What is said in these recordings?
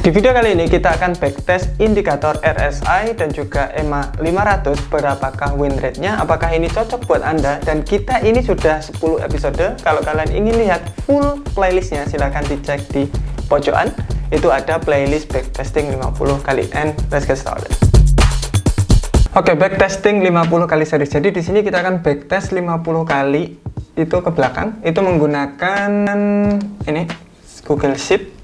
Di video kali ini kita akan backtest indikator RSI dan juga EMA 500, berapakah win rate-nya, apakah ini cocok buat Anda, dan kita ini sudah 10 episode. Kalau kalian ingin lihat full playlistnya silahkan dicek di pojokan, itu ada playlist backtesting 50 kali, and let's get started. Oke, backtesting 50 kali series. Jadi di sini kita akan backtest 50 kali itu ke belakang, itu menggunakan ini Google Sheet.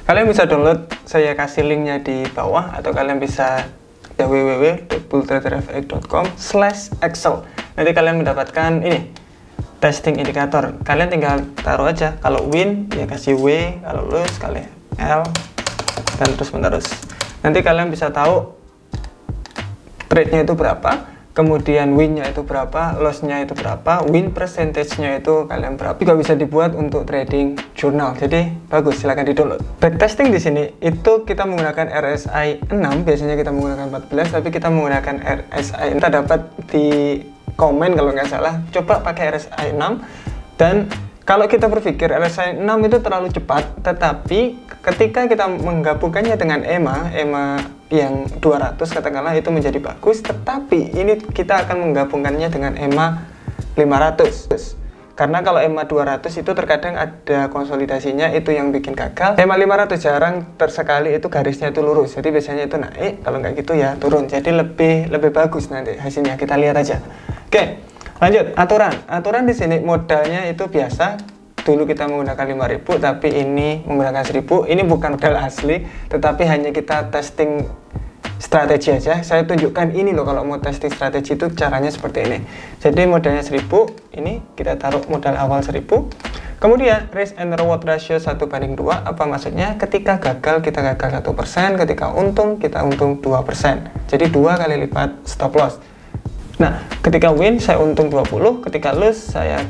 Kalian bisa download, saya kasih linknya di bawah, atau kalian bisa ke www.bulltraderfx.com/excel. Nanti kalian mendapatkan ini testing indikator. Kalian tinggal taruh aja, kalau win ya kasih W, kalau lose kalian L, dan terus menerus. Nanti kalian bisa tahu trade-nya itu berapa, kemudian win-nya itu berapa, loss-nya itu berapa, win percentage-nya itu kalian berapa. Juga bisa dibuat untuk trading journal. Jadi bagus, silahkan di-download. Backtesting di sini itu kita menggunakan RSI 6, biasanya kita menggunakan 14, tapi kita menggunakan RSI. Kita dapat di komen kalau nggak salah, coba pakai RSI 6. Dan kalau kita berpikir RSI 6 itu terlalu cepat, tetapi ketika kita menggabungkannya dengan EMA yang 200 katakanlah, itu menjadi bagus. Tetapi ini kita akan menggabungkannya dengan EMA 500. Karena kalau EMA 200 itu terkadang ada konsolidasinya, itu yang bikin gagal. EMA 500 jarang tersekali itu garisnya itu lurus. Jadi biasanya itu naik, kalau nggak gitu ya turun. Jadi lebih bagus nanti hasilnya, kita lihat aja. Oke, lanjut aturan di sini modalnya itu biasa. Dulu kita menggunakan 5.000, tapi ini menggunakan 1.000. Ini bukan modal asli, tetapi hanya kita testing strategi aja. Saya tunjukkan ini loh, kalau mau testing strategi itu caranya seperti ini. Jadi modalnya 1.000, ini kita taruh modal awal 1.000. Kemudian risk and reward ratio 1:2. Apa maksudnya? Ketika gagal kita gagal 1%, ketika untung kita untung 2%. Jadi 2 kali lipat stop loss. Nah, ketika win saya untung 20, ketika lose saya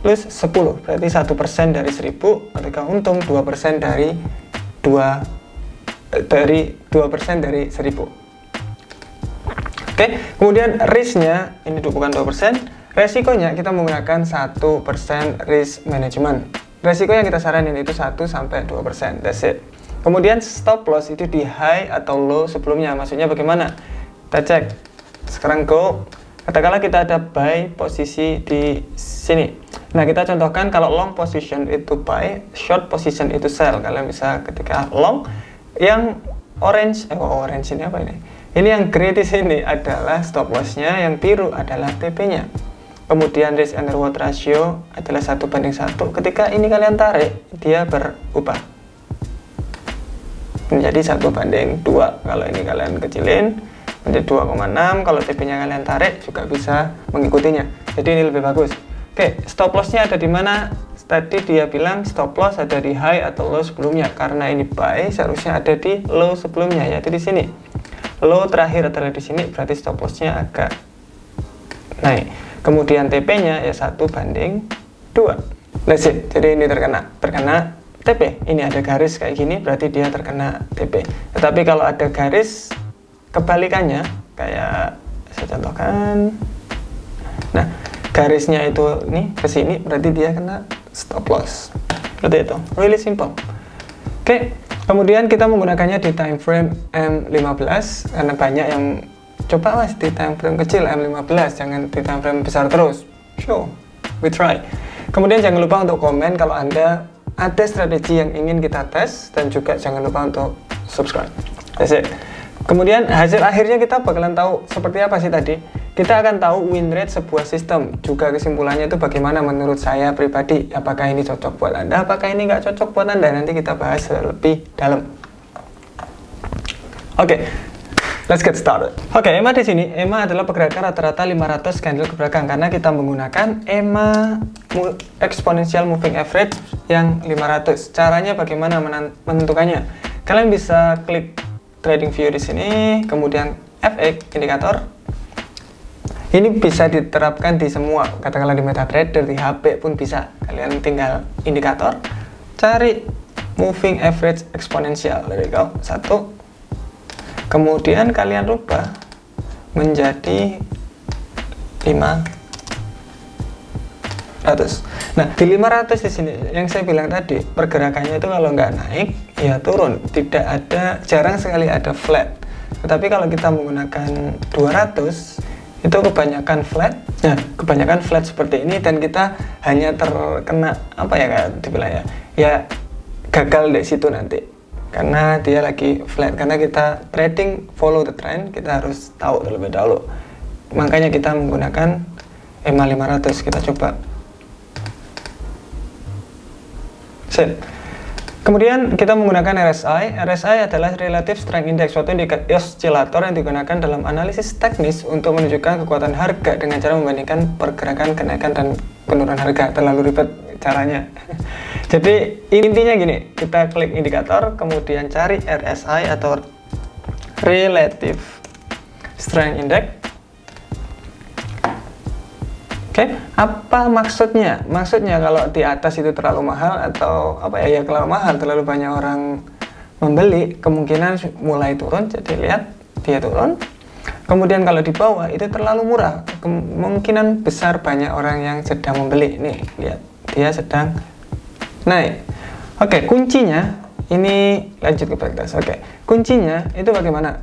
lose 10, berarti 1% dari 1.000, ketika untung 2% dari 2% dari 1.000. Oke, kemudian risknya ini bukan 2%, resikonya kita menggunakan 1% risk management. Resiko yang kita saranin itu 1-2%, that's it. Kemudian stop loss itu di high atau low sebelumnya. Maksudnya bagaimana? Kita cek. Sekarang go, katakanlah kita ada buy posisi di sini. Nah, kita contohkan kalau long position itu buy, short position itu sell. Kalian bisa ketika long, yang orange ini apa ini? Ini yang grey di sini adalah stop loss-nya, yang biru adalah TP-nya. Kemudian risk and reward ratio adalah 1:1. Ketika ini kalian tarik, dia berubah menjadi 1:2. Kalau ini kalian kecilin menjadi 2,6. Kalau TP-nya kalian tarik juga bisa mengikutinya. Jadi ini lebih bagus. Oke, stop loss-nya ada di mana? Tadi dia bilang stop loss ada di high atau low sebelumnya. Karena ini buy, seharusnya ada di low sebelumnya, yaitu di sini. Low terakhir adalah di sini, berarti stop loss-nya agak naik. Kemudian TP-nya ya 1:2. That's it. Jadi ini terkena TP. Ini ada garis kayak gini, berarti dia terkena TP. Tetapi kalau ada garis kebalikannya, kayak saya contohkan, nah garisnya itu nih ke sini, berarti dia kena stop loss. Seperti itu, really simple. Oke, kemudian kita menggunakannya di time frame M15 karena banyak yang coba mas di time frame kecil M15, jangan di time frame besar terus. Sure, we try. Kemudian jangan lupa untuk komen kalau Anda ada strategi yang ingin kita tes, dan juga jangan lupa untuk subscribe. That's it. Kemudian hasil akhirnya kita bakalan tahu seperti apa sih tadi. Kita akan tahu win rate sebuah sistem. Juga kesimpulannya itu bagaimana menurut saya pribadi. Apakah ini cocok buat Anda, apakah ini nggak cocok buat Anda. Nanti kita bahas lebih dalam. Oke, let's get started. Oke, EMA di sini. EMA adalah pergerakan rata-rata 500 candle ke belakang. Karena kita menggunakan EMA exponential moving average yang 500. Caranya bagaimana menentukannya? Kalian bisa klik trading view di sini, kemudian FX indikator. Ini bisa diterapkan di semua, katakanlah di MetaTrader, di HP pun bisa. Kalian tinggal indikator, cari moving average exponential, dari go 1. Kemudian kalian rubah menjadi 500. Nah, di 500 di sini yang saya bilang tadi, pergerakannya itu kalau nggak naik, ya turun, tidak ada, jarang sekali ada flat. Tetapi kalau kita menggunakan 200 itu kebanyakan flat. Nah, kebanyakan flat seperti ini, dan kita hanya terkena apa ya, kayak dibilang ya gagal di situ nanti karena dia lagi flat. Karena kita trading follow the trend, kita harus tahu terlebih dahulu. Makanya kita menggunakan EMA 500. Kita coba set. Kemudian kita menggunakan RSI. RSI adalah Relative Strength Index, suatu oscillator yang digunakan dalam analisis teknis untuk menunjukkan kekuatan harga dengan cara membandingkan pergerakan kenaikan dan penurunan harga. Terlalu ribet caranya. Jadi intinya gini, kita klik indikator, kemudian cari RSI atau Relative Strength Index. Oke, apa maksudnya? Maksudnya kalau di atas itu terlalu mahal atau apa ya, terlalu mahal, terlalu banyak orang membeli, kemungkinan mulai turun. Jadi lihat, dia turun. Kemudian kalau di bawah itu terlalu murah, kemungkinan besar banyak orang yang sedang membeli. Nih, lihat, dia sedang naik. Oke, kuncinya ini, lanjut ke backtest. Oke, kuncinya itu bagaimana?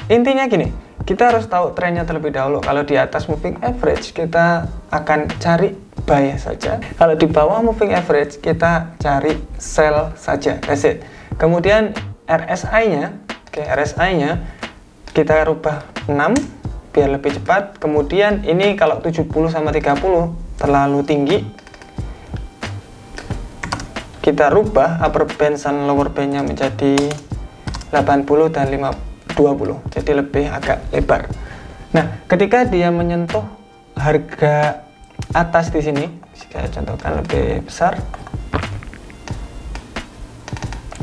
Intinya gini, kita harus tahu trennya terlebih dahulu. Kalau di atas moving average, kita akan cari buy saja. Kalau di bawah moving average, kita cari sell saja. That's it. Kemudian RSI-nya, oke, RSI-nya kita rubah 6 biar lebih cepat. Kemudian ini kalau 70 sama 30 terlalu tinggi, kita rubah upper band dan lower bandnya menjadi 80 dan 20, jadi lebih agak lebar. Nah, ketika dia menyentuh harga atas di sini, saya contohkan lebih besar.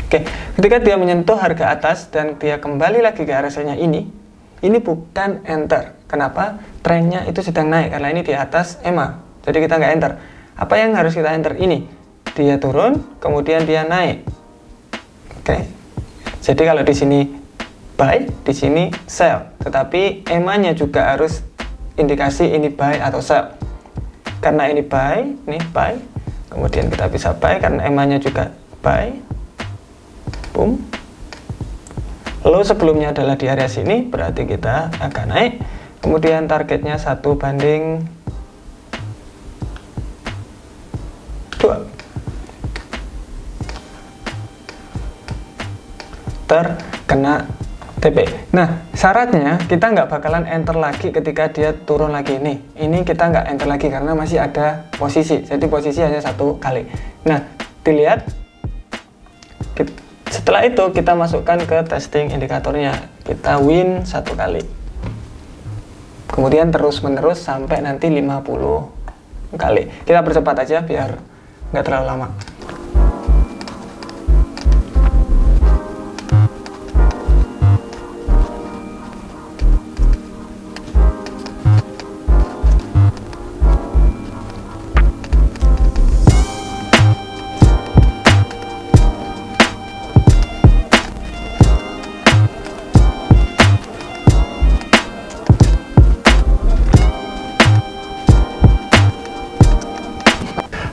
Oke, ketika dia menyentuh harga atas dan dia kembali lagi ke RSI-nya ini bukan enter. Kenapa? Trennya itu sedang naik karena ini di atas EMA. Jadi kita nggak enter. Apa yang harus kita enter? Ini dia turun, kemudian dia naik. Oke, jadi kalau di sini buy, di sini sell, tetapi EMA-nya juga harus indikasi ini buy atau sell. Karena ini buy, ini buy, kemudian kita bisa buy karena EMA-nya juga buy. Boom. Low sebelumnya adalah di area sini, berarti kita agak naik. Kemudian targetnya 1/2. Terkena TP. Nah, syaratnya kita nggak bakalan enter lagi ketika dia turun lagi. Ini kita nggak enter lagi karena masih ada posisi. Jadi posisi hanya 1 kali. Nah, dilihat. Setelah itu kita masukkan ke testing indikatornya. Kita win 1 kali. Kemudian terus menerus sampai nanti 50 kali. Kita percepat aja biar nggak terlalu lama.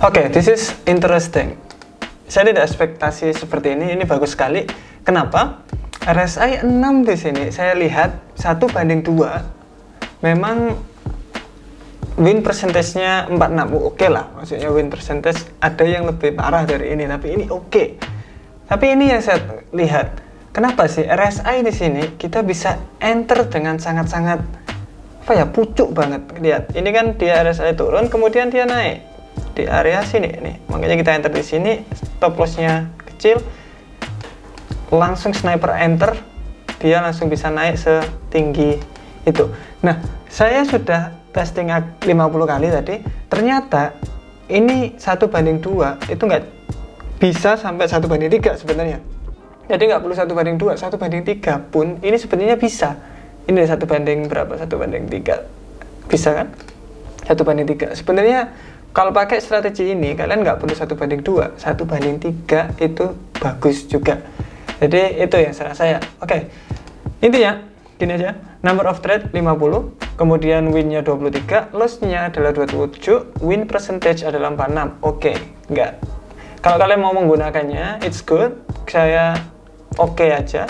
Oke, this is interesting. Saya tidak ekspektasi seperti ini bagus sekali. Kenapa? RSI 6 di sini, saya lihat 1/2. Memang win percentage-nya 46, oke lah. Maksudnya win percentage ada yang lebih parah dari ini, tapi ini oke. Tapi ini yang saya lihat, kenapa sih RSI di sini kita bisa enter dengan sangat-sangat apa ya, pucuk banget. Lihat, ini kan dia RSI turun, kemudian dia naik di area sini nih, makanya kita enter di sini, stop loss-nya kecil, langsung sniper enter, dia langsung bisa naik setinggi itu. Nah, saya sudah testing 50 kali tadi, ternyata ini 1/2 itu nggak bisa sampai 1/3 sebenarnya. Jadi nggak perlu 1/2, 1/3 pun ini sebenarnya bisa. Ini 1 berapa? 1/3 bisa kan? 1/3 sebenarnya. Kalau pakai strategi ini, kalian nggak perlu 1/2, 1/3 itu bagus juga. Jadi itu yang saran saya. Oke, intinya gini aja, number of trade 50, kemudian win-nya 23, loss-nya adalah 27, win percentage adalah 46. Oke, enggak. Kalau kalian mau menggunakannya, it's good. saya oke aja,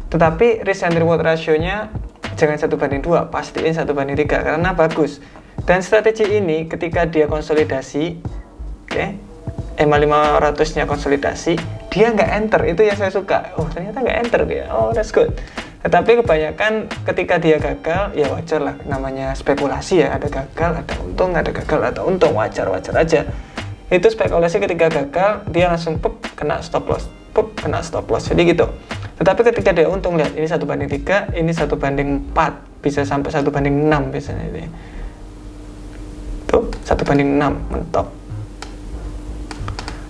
tetapi risk and reward ratio-nya jangan 1:2, pastiin 1:3 karena bagus. Dan strategi ini ketika dia konsolidasi, oke, EMA 500-nya konsolidasi, dia nggak enter, itu yang saya suka. Oh, ternyata nggak enter dia, oh that's good. Tetapi kebanyakan ketika dia gagal, ya wajar lah, namanya spekulasi ya, ada gagal, ada untung, ada gagal, ada untung, wajar-wajar aja. Itu spekulasi, ketika gagal, dia langsung kena stop loss, kena stop loss, jadi gitu. Tetapi ketika dia untung, lihat, ini 1:3, ini 1:4, bisa sampai 1:6 biasanya ini. Tuh, 1:6, mentok.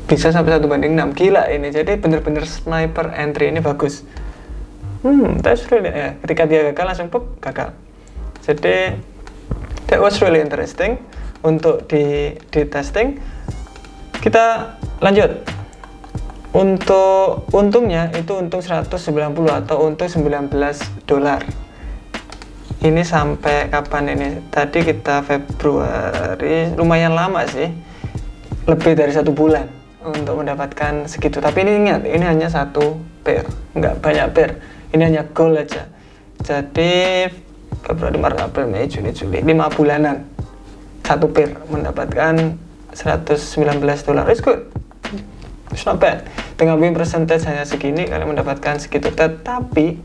Bisa sampai 1:6, gila ini. Jadi bener-bener sniper entry ini bagus. That's really, ya, ketika dia gagal langsung gagal. Jadi that was really interesting untuk di testing. Kita lanjut. Untuk untungnya itu untung 190 atau untung $19. Ini sampai kapan ini? Tadi kita Februari, lumayan lama sih, lebih dari 1 bulan untuk mendapatkan segitu. Tapi ini ingat, ini hanya 1 pair, nggak banyak pair. Ini hanya gold aja. Jadi Februari, Maret, April, Mei, Juni, Juli, 5 bulanan 1 pair mendapatkan $119. It's good, it's not bad. Dengan win percentage hanya segini, kalian mendapatkan segitu. Tetapi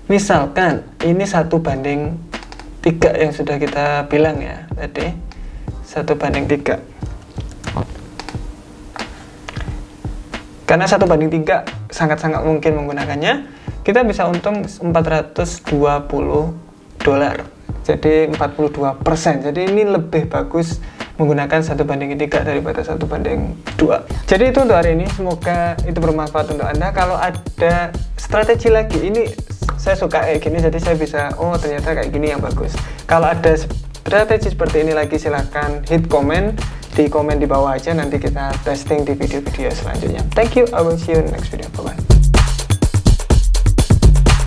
misalkan ini 1:3 yang sudah kita bilang ya tadi, 1:3. Karena 1:3 sangat-sangat mungkin menggunakannya, kita bisa untung $420. Jadi 42%. Jadi ini lebih bagus menggunakan 1:3 daripada 1:2. Jadi itu untuk hari ini, semoga itu bermanfaat untuk Anda. Kalau ada strategi lagi, ini saya suka kayak gini, jadi saya bisa, oh ternyata kayak gini yang bagus. Kalau ada strategi seperti ini lagi, silahkan hit komen di bawah aja, nanti kita testing di video-video selanjutnya. Thank you, I will see you in the next video, bye bye.